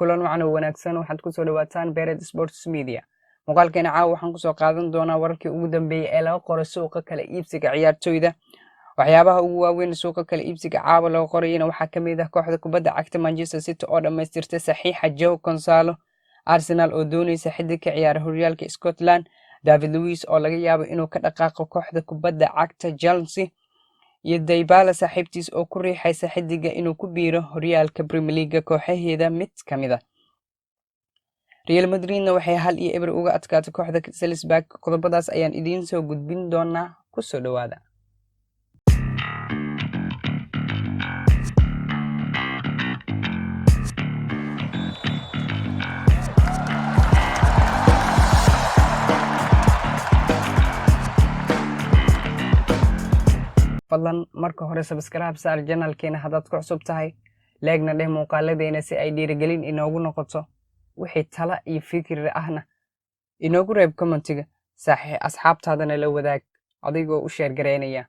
kulan wacan oo wanaagsan waxaad ku soo dhawaataan Bered Sports Media. Muuqaalkeena caawa waxaan ku soo qaadan doonaa wararkii ugu dambeeyay ee laga qoray suuqa kala iibsiga ciyaartoyda. Waxyaabaha ugu waaweyn suuqa kala iibsiga caawa laga qorayna waxaa ka mid ah kooxda kubadda cagta Manchester City oo dhamaystirtay saxiixa Joao Cancelo, Arsenal oo doonaysa xiddig ka ciyaara horyaalka Scotland, David Luiz oo laga yaabo inuu ka dhaqaaqo kooxda kubadda cagta Chelsea, iyo Dybala saaxiibtiis oo ku riixaysa xiddiga inuu ku biiro horyaalka Premier League kooxaheeda mid ka mid ah. Real Madridna waxay 1-0 uga adkaatay kooxda Salzburg. Qodobadaas ayaan idiin soo gudbin doonaa. Ku soo dhawaada. fadlan marka hore subscribe saar channelkeena haddaad ku cusub tahay, like-na dheh muuqaaladeena si ay dhiirigelin inoogu noqoto. wixii talo iyo fikir ahna inoogu reeb commentiga, asxaabtaadana la wadaag adigoo u share gareynaya.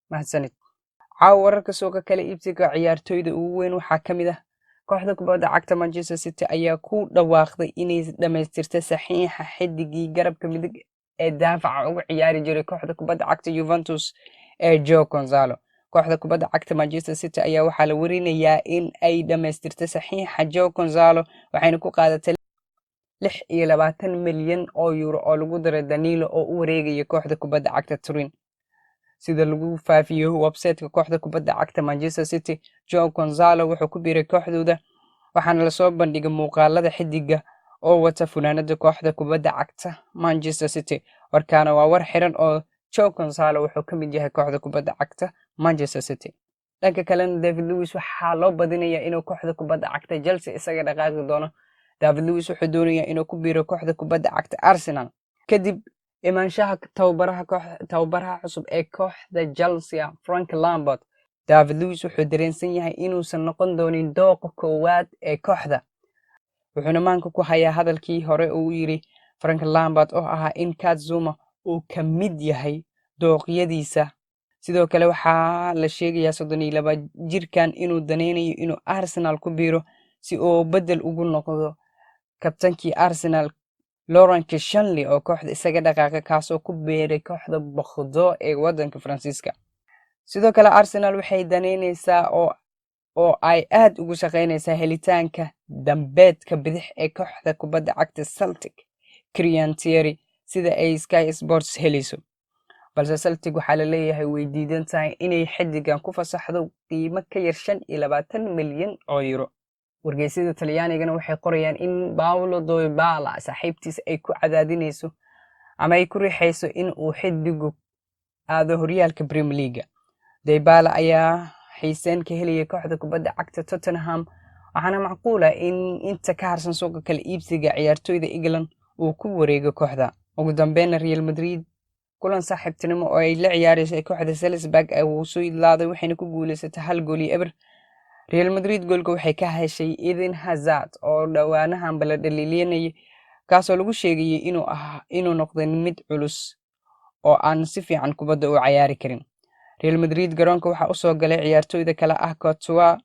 mahadsanid. caawa wararka suuqa kala iibsiga ciyaartoyda ugu weyn waxaa ka mid ah kooxda kubadda cagta Manchester City ayaa ku dhawaaqday inay dhamaystirtay saxiixa xiddigii garabka midig ee daafaca uga ciyaari jiray kooxda kubadda cagta Juventus ee Joao Cancelo. kooxda kubadda cagta Manchester City ayaa waxaa la warinayaa in ay dhamaystirtay saxiixa Joao Cancelo, waxayna ku qaadatay 26 milyan oo euro oo lagu daray Danilo oo u wareegaya kooxda kubadda cagta Turin. sida lagu faafiyay website-ka kooxda kubadda cagta Manchester City, Joao Cancelo wuxuu ku biiray kooxdooda, waxaana la soo bandhigay muuqaalada xiddiga oo wata funaanada kooxda kubadda cagta Manchester City. warkaana waa war xiran oo Joao Cancelo wuxuu ka mid yahay kooxda kubadda cagta Manchester City. dhanka kalena David Luiz waxaa loo badinayaa inuu kooxda kubadda cagta Chelsea isaga dhaqaaqi doono. David Luiz wuxuu doonayaa inuu ku biiro kooxda kubadda cagta Arsenal kadib imaanshaha tababaraha cusub ee kooxda Chelsea Frank Lampard. David Luiz wuxuu dareensan yahay inuusan noqon doonin dooqa koowaad ee kooxda, wuxuuna maanka ku hayaa hadalkii hore uu yiri Frank Lampard oo ahaa in Kurt Zouma uu ka mid yahay dooqyadiisa. sidoo kale waxaa la sheegayaa 32 jirkan inuu daneynayo inuu Arsenal ku biiro si uu bedel ugu noqdo kabtankii Arsenal Laurent Koscielny oo kooxda isaga dhaqaaqay, kaasoo ku biiray kooxda Bordeaux ee wadanka Faransiiska. sidoo kale Arsenal waxay daneynaysaa oo ay aad ugu shaqeynaysaa helitaanka dambeedka bidix ee kooxda kubadda cagta Celtic, Kieran Tierney, sida ay Sky Sports helayso. balse Celtic waxaa la leeyahay way diidan tahay inay xiddigan ku fasaxdo qiimo ka yar 25 milyan oo euro. wargeysyada Talyaanigana waxay qorayaan in Paulo Dybala saaxiibtiis ay ku cadaadinayso ama ay ku riixayso in uu xiddigu aado horyaalka Premier League. Dybala ayaa xiiseen ka helaya kooxda kubadda cagta Tottenham, waxaana macquul ah in inta ka harsan suuqa kala iibsiga ciyaartoyda England uu ku wareego kooxda. ugu dambeyn Real Madrid kulan saaxiibtinimo oo ay la ciyaarayso kooxda Salzburg ay soo idlaaday, waxayna ku guuleysatay 1-0. Real Madrid goolka waxay ka heshay Eden Hazard oo dhawaanahan bala dhaliilinayay, kaasoo lagu sheegay inuu noqday mid culus oo aan si fiican kubadda u ciyaari karin. Real Madrid garoonka waxa uu soo galay ciyaartoyda kala ah Courtois,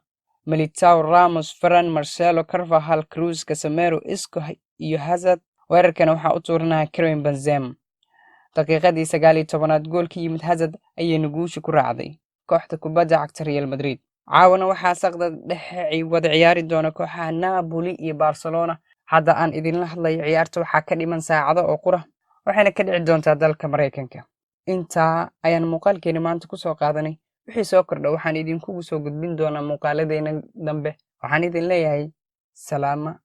Militao, Ramos, Ferran, Marcelo, Carvajal, Cruz, Casemiro, Isco iyo Hazard. weerarkana waxa uu tuuranaya Karim Benzema. daqiiqadii 19aad gool ka yimid Hazard ayayna guusha ku raacday kooxda kubadda cagta Real Madrid. caawana waxaa saqda dhexe wada ciyaari doona kooxaha Napoli iyo Barcelona. hadda aan idinla hadlayo ciyaarta waxaa ka dhiman saacado oo qura, waxayna ka dhici doontaa dalka Mareykanka. intaa ayaan muuqaalkeena maanta ku soo qaadanay. wixii soo kordha waxaan idinkugu soo gudbin doonaa muuqaaladeena dambe. waxaan idin leeyahay salaama.